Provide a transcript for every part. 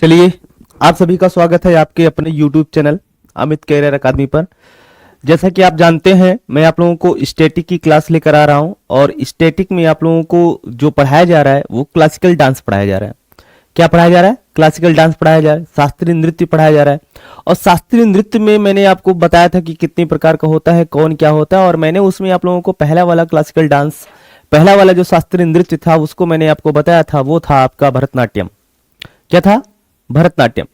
चलिए, आप सभी का स्वागत है आपके अपने YouTube चैनल अमित कैरियर अकादमी पर। जैसा कि आप जानते हैं, मैं आप लोगों को स्टैटिक की क्लास लेकर आ रहा हूं और स्टैटिक में आप लोगों को जो पढ़ाया जा रहा है वो क्लासिकल डांस पढ़ाया जा रहा है। क्या पढ़ाया जा रहा है? क्लासिकल डांस पढ़ाया जा रहा है, शास्त्रीय नृत्य पढ़ाया जा रहा है। और शास्त्रीय नृत्य में मैंने आपको बताया था कि कितने प्रकार का होता है, कौन क्या होता है, और मैंने उसमें आप लोगों को पहला वाला क्लासिकल डांस, पहला वाला जो शास्त्रीय नृत्य था उसको मैंने आपको बताया था, वो था आपका भरतनाट्यम। क्या था? भरतनाट्यम।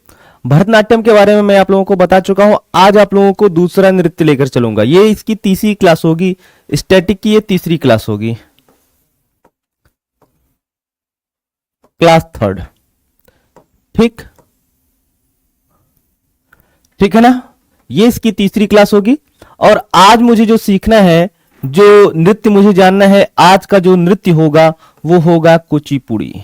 भरतनाट्यम के बारे में मैं आप लोगों को बता चुका हूं। आज आप लोगों को दूसरा नृत्य लेकर चलूंगा। ये इसकी तीसरी क्लास होगी, स्टैटिक की ये तीसरी क्लास होगी, क्लास थर्ड। ठीक ठीक है ना? ये इसकी तीसरी क्लास होगी। और आज मुझे जो सीखना है, जो नृत्य मुझे जानना है, आज का जो नृत्य होगा वो होगा कुचिपुड़ी।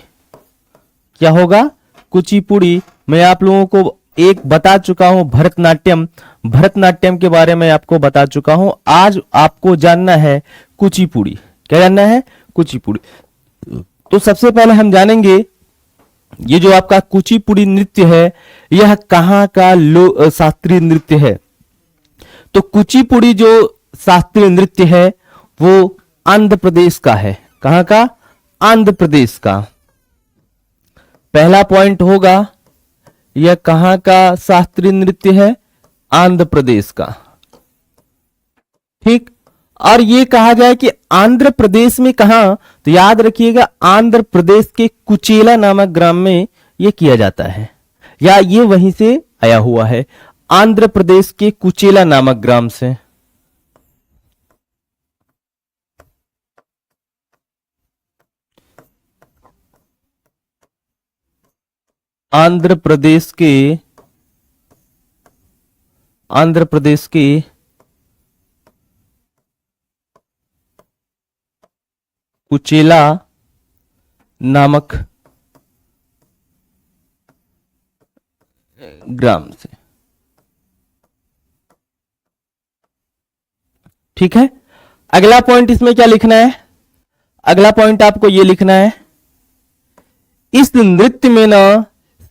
क्या होगा? कुचिपुड़ी। मैं आप लोगों को एक बता चुका हूं, भरतनाट्यम। भरतनाट्यम के बारे में आपको बता चुका हूं। आज आपको जानना है कुचिपुड़ी। क्या जानना है? कुचिपुड़ी। तो सबसे पहले हम जानेंगे ये जो आपका कुचिपुड़ी नृत्य है, यह कहां का शास्त्रीय नृत्य है। तो कुचिपुड़ी जो शास्त्रीय नृत्य है वो आंध्र प्रदेश का है। कहां का? आंध्र प्रदेश का। पहला पॉइंट होगा, यह कहां का शास्त्रीय नृत्य है? आंध्र प्रदेश का। ठीक। और ये कहा जाए कि आंध्र प्रदेश में कहां, तो याद रखिएगा आंध्र प्रदेश के कुचेला नामक ग्राम में यह किया जाता है, या ये वहीं से आया हुआ है, आंध्र प्रदेश के कुचेला नामक ग्राम से। आंध्र प्रदेश के कुचेला नामक ग्राम से। ठीक है। अगला पॉइंट इसमें क्या लिखना है? अगला पॉइंट आपको यह लिखना है, इस नृत्य में ना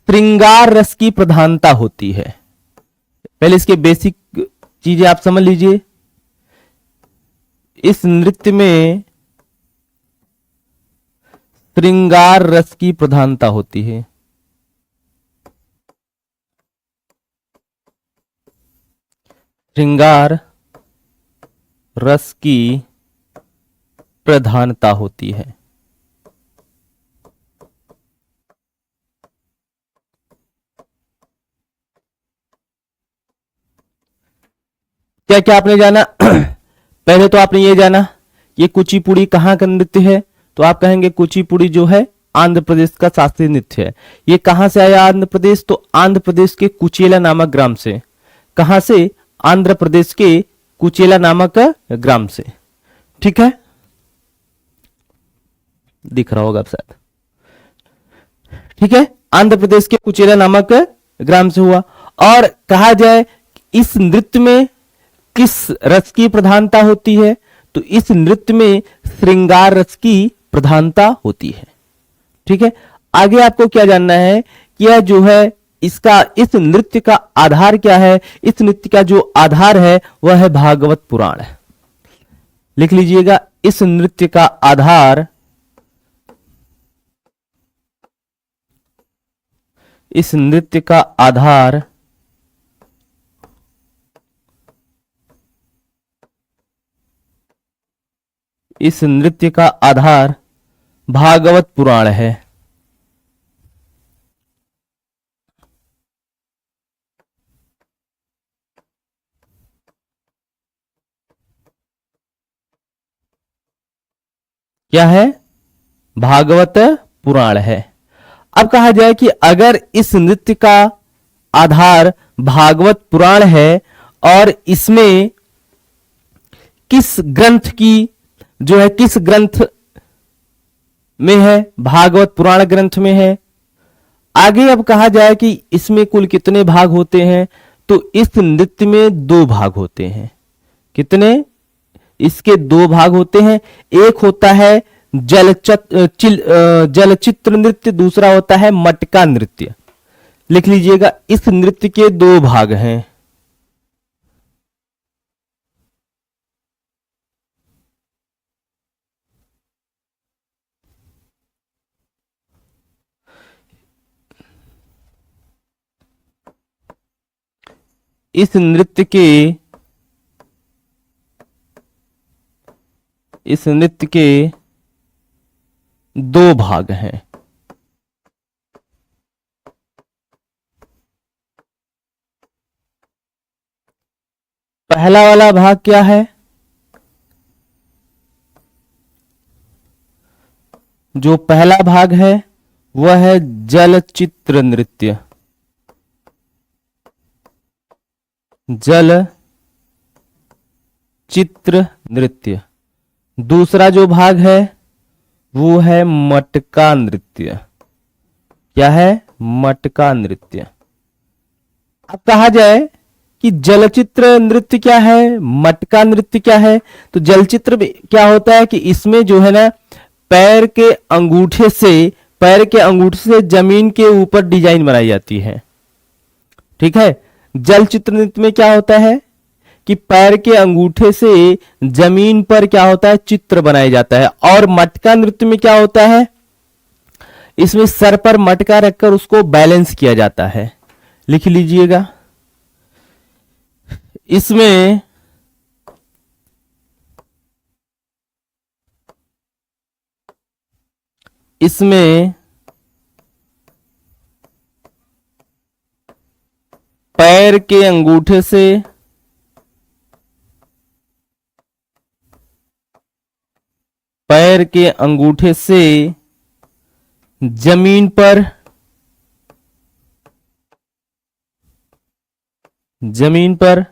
श्रृंगार रस की प्रधानता होती है। पहले इसके बेसिक चीजें आप समझ लीजिए। इस नृत्य में श्रृंगार रस की प्रधानता होती है। श्रृंगार रस की प्रधानता होती है। क्या क्या आपने जाना? पहले तो आपने ये जाना ये कुचिपुड़ी कहां का नृत्य है, तो आप कहेंगे कुचिपुड़ी जो है आंध्र प्रदेश का शास्त्रीय नृत्य है। ये कहां से आया आंध्र प्रदेश? तो आंध्र प्रदेश के कुचेला नामक ग्राम से। कहां से? आंध्र प्रदेश के कुचेला नामक ग्राम से। ठीक है, दिख रहा होगा आप शायद। ठीक है, आंध्र प्रदेश के कुचेला नामक ग्राम से हुआ। और कहा जाए इस नृत्य में किस रस की प्रधानता होती है, तो इस नृत्य में श्रृंगार रस की प्रधानता होती है। ठीक है। आगे आपको क्या जानना है कि यह जो है इसका, इस नृत्य का आधार क्या है? इस नृत्य का जो आधार है वह है भागवत पुराण। लिख लीजिएगा, इस नृत्य का आधार, इस नृत्य का आधार इस नृत्य का आधार भागवत पुराण है। क्या है? भागवत पुराण है। अब कहा जाए कि अगर इस नृत्य का आधार भागवत पुराण है और इसमें किस ग्रंथ की जो है, किस ग्रंथ में है? भागवत पुराण ग्रंथ में है। आगे अब कहा जाए कि इसमें कुल कितने भाग होते हैं, तो इस नृत्य में 2 भाग होते हैं। कितने? इसके 2 भाग होते हैं। एक होता है जलचित्र नृत्य, दूसरा होता है मटका नृत्य। लिख लीजिएगा, इस नृत्य के दो भाग हैं। इस नृत्य के दो भाग हैं। पहला वाला भाग क्या है? जो पहला भाग है वह है जलचित्र नृत्य। जल चित्र नृत्य। दूसरा जो भाग है वो है मटका नृत्य। क्या है? मटका नृत्य। अब कहा जाए कि जलचित्र नृत्य क्या है, मटका नृत्य क्या है, तो जलचित्र क्या होता है कि इसमें जो है ना पैर के अंगूठे से जमीन के ऊपर डिजाइन बनाई जाती है। ठीक है। जलचित्र नृत्य में क्या होता है कि पैर के अंगूठे से जमीन पर क्या होता है, चित्र बनाया जाता है। और मटका नृत्य में क्या होता है, इसमें सर पर मटका रखकर उसको बैलेंस किया जाता है। लिख लीजिएगा, इसमें पैर के अंगूठे से जमीन पर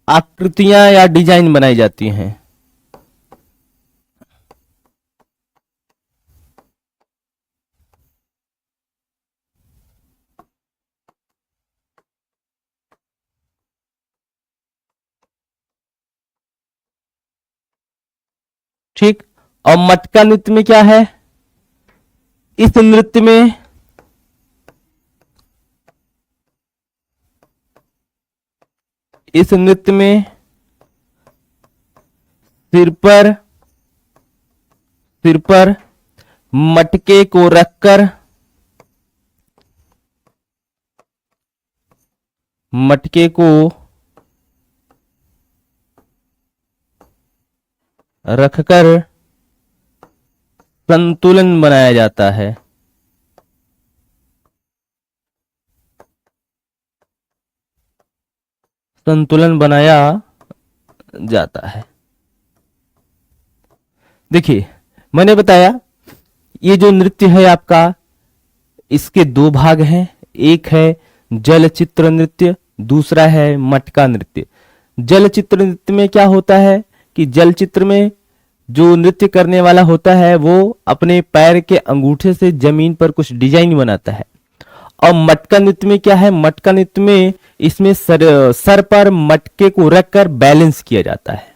आकृतियां या डिजाइन बनाई जाती हैं। ठीक। और मटका नृत्य में क्या है, इस नृत्य में सिर पर मटके को रखकर संतुलन बनाया जाता है। देखिए, मैंने बताया ये जो नृत्य है आपका, इसके दो भाग हैं। एक है जलचित्र नृत्य, दूसरा है मटका नृत्य। जलचित्र नृत्य में क्या होता है कि जलचित्र में जो नृत्य करने वाला होता है वो अपने पैर के अंगूठे से जमीन पर कुछ डिजाइन बनाता है। और मटका नृत्य में क्या है, मटका नृत्य में इसमें सर पर मटके को रखकर बैलेंस किया जाता है।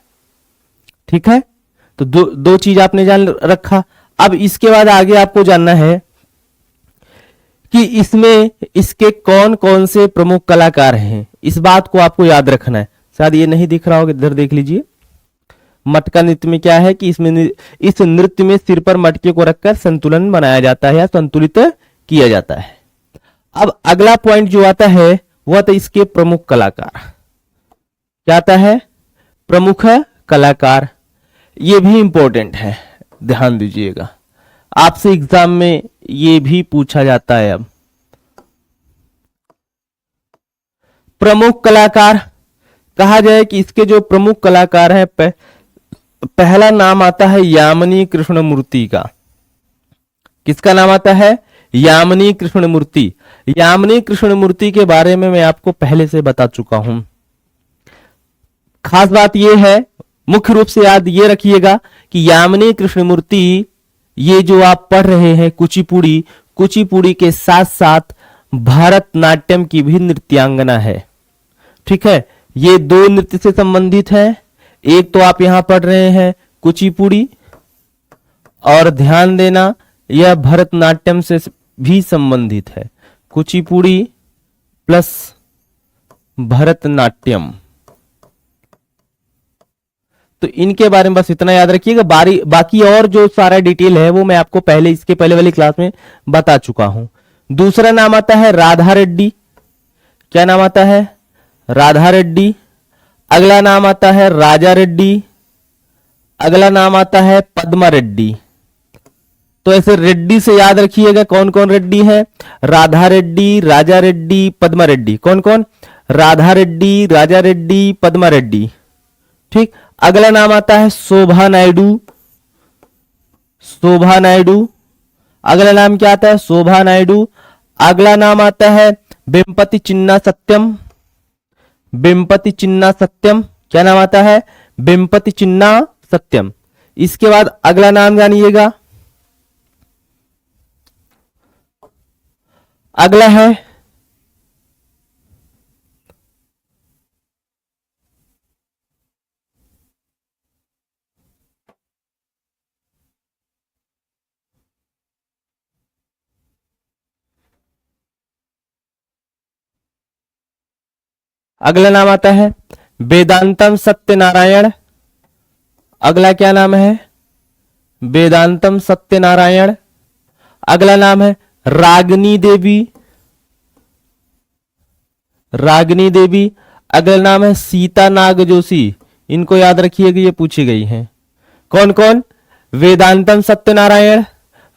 ठीक है। तो दो चीज आपने जान रखा। अब इसके बाद आगे आपको जानना है कि इसमें इसके कौन कौन से प्रमुख कलाकार हैं। इस बात को आपको याद रखना है। शायद ये नहीं दिख रहा होगा, इधर देख लीजिए। मटका नृत्य में क्या है कि इस नृत्य में सिर पर मटके को रखकर संतुलन बनाया जाता है या संतुलित किया जाता है। अब अगला पॉइंट जो आता है वह तो इसके प्रमुख कलाकार। क्या आता है? प्रमुख कलाकार। ये भी इंपॉर्टेंट है, ध्यान दीजिएगा, आपसे एग्जाम में ये भी पूछा जाता है। अब प्रमुख कलाकार कहा जाए कि इसके जो प्रमुख कलाकार हैं, पहला नाम आता है यामिनी कृष्णमूर्ति का। किसका नाम आता है? यामिनी कृष्णमूर्ति। यामिनी कृष्णमूर्ति के बारे में मैं आपको पहले से बता चुका हूं। खास बात यह है, मुख्य रूप से याद ये रखिएगा कि यामिनी कृष्णमूर्ति, ये जो आप पढ़ रहे हैं कुचिपुड़ी के साथ साथ भरतनाट्यम की भी नृत्यांगना है। ठीक है। ये दो नृत्य से संबंधित है। एक तो आप यहां पढ़ रहे हैं कुचिपुड़ी, और ध्यान देना यह भरतनाट्यम से भी संबंधित है। कुचिपुड़ी प्लस भरतनाट्यम। तो इनके बारे में बस इतना याद रखिएगा, बाकी और जो सारा डिटेल है वो मैं आपको पहले इसके पहले वाली क्लास में बता चुका हूं। दूसरा नाम आता है राधा रेड्डी। क्या नाम आता है? राधा रेड्डी। अगला नाम आता है राजा रेड्डी। अगला नाम आता है पद्मा रेड्डी। तो ऐसे रेड्डी से याद रखिएगा कौन कौन रेड्डी है। राधा रेड्डी, राजा रेड्डी, पद्मा रेड्डी। कौन कौन? राधा रेड्डी, राजा रेड्डी, पद्मा रेड्डी। ठीक। अगला नाम आता है शोभा नायडू। शोभा नायडू। अगला नाम क्या आता है? शोभा नायडू। अगला नाम आता है वेम्पति चिन्ना सत्यम। वेम्पति चिन्ना सत्यम। क्या नाम आता है? वेम्पति चिन्ना सत्यम। इसके बाद अगला नाम जानिएगा, अगला है अगला नाम आता है वेदांतम सत्यनारायण। अगला क्या नाम है? वेदांतम सत्यनारायण। अगला नाम है रागिनी देवी। रागिनी देवी। अगला नाम है सीता नाग जोशी। इनको याद रखिएगा, ये पूछी गई हैं। कौन कौन? वेदांतम सत्यनारायण,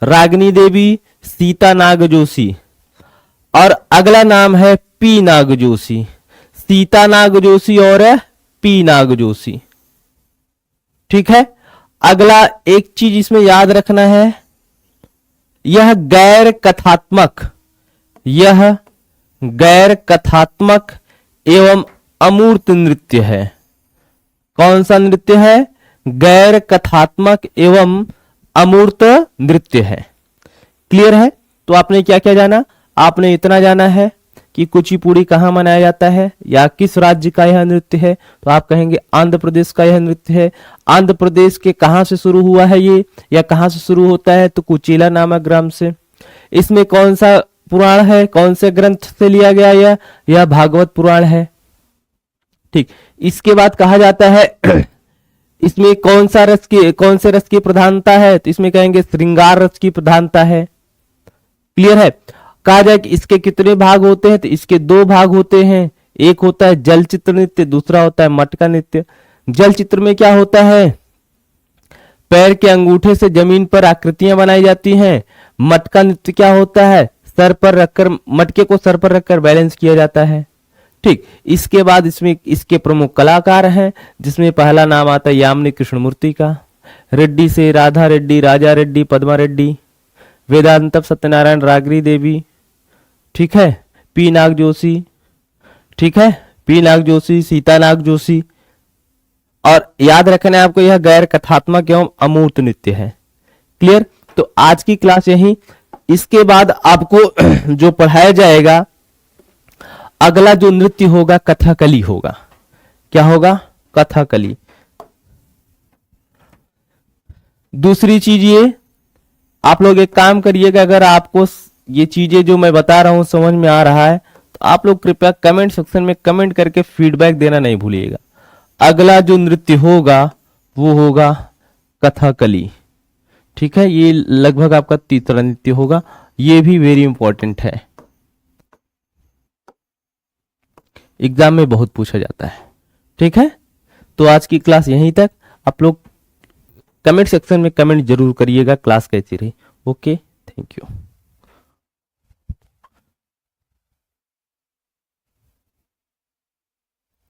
रागिनी देवी, सीता नाग जोशी। और अगला नाम है पी नाग जोशी। सीता नाग जोशी और पी नाग जोशी। ठीक है। अगला एक चीज इसमें याद रखना है, यह गैर कथात्मक, यह गैर कथात्मक एवं अमूर्त नृत्य है। कौन सा नृत्य है? गैर कथात्मक एवं अमूर्त नृत्य है। क्लियर है? तो आपने क्या क्या जाना? आपने इतना जाना है कि कुचिपुड़ी कहां मनाया जाता है या किस राज्य का यह नृत्य है। तो आप कहेंगे आंध्र प्रदेश का यह नृत्य है। आंध्र प्रदेश के कहां से शुरू हुआ है ये, या कहां से शुरू होता है? तो कुचेला नामक ग्राम से। इसमें कौन सा पुराण है, कौन से ग्रंथ से लिया गया? यह भागवत पुराण है। ठीक। इसके बाद कहा जाता है इसमें कौन से रस की प्रधानता है? तो इसमें कहेंगे श्रृंगार रस की प्रधानता है। क्लियर है? कहा जाए कि इसके कितने भाग होते हैं? तो इसके 2 भाग होते हैं। एक होता है जल चित्र नृत्य, दूसरा होता है मटका नृत्य। जल चित्र में क्या होता है? पैर के अंगूठे से जमीन पर आकृतियां बनाई जाती हैं। मटका नृत्य क्या होता है? सर पर रखकर, मटके को सर पर रखकर बैलेंस किया जाता है। ठीक। इसके बाद इसमें इसके प्रमुख कलाकार हैं, जिसमें पहला नाम आता है यामिनी कृष्णमूर्ति का। रेड्डी से राधा रेड्डी, राजा रेड्डी, पद्मा रेड्डी। वेदांतम सत्यनारायण, रागिनी देवी। ठीक है। पी नाग जोशी। ठीक है। पी नाग जोशी, सीता नाग जोशी। और याद रखना है आपको, यह गैर कथात्मक एवं अमूर्त नृत्य है। क्लियर? तो आज की क्लास यही। इसके बाद आपको जो पढ़ाया जाएगा, अगला जो नृत्य होगा कथकली होगा। क्या होगा? कथकली। दूसरी चीज ये, आप लोग एक काम करिएगा, अगर आपको ये चीजें जो मैं बता रहा हूं समझ में आ रहा है, तो आप लोग कृपया कमेंट सेक्शन में कमेंट करके फीडबैक देना नहीं भूलिएगा। अगला जो नृत्य होगा वो होगा कथकली। ठीक है। ये लगभग आपका तीसरा नृत्य होगा। ये भी वेरी इंपॉर्टेंट है, एग्जाम में बहुत पूछा जाता है। ठीक है। तो आज की क्लास यहीं तक। आप लोग कमेंट सेक्शन में कमेंट जरूर करिएगा क्लास कैसी रही। Okay, thank you.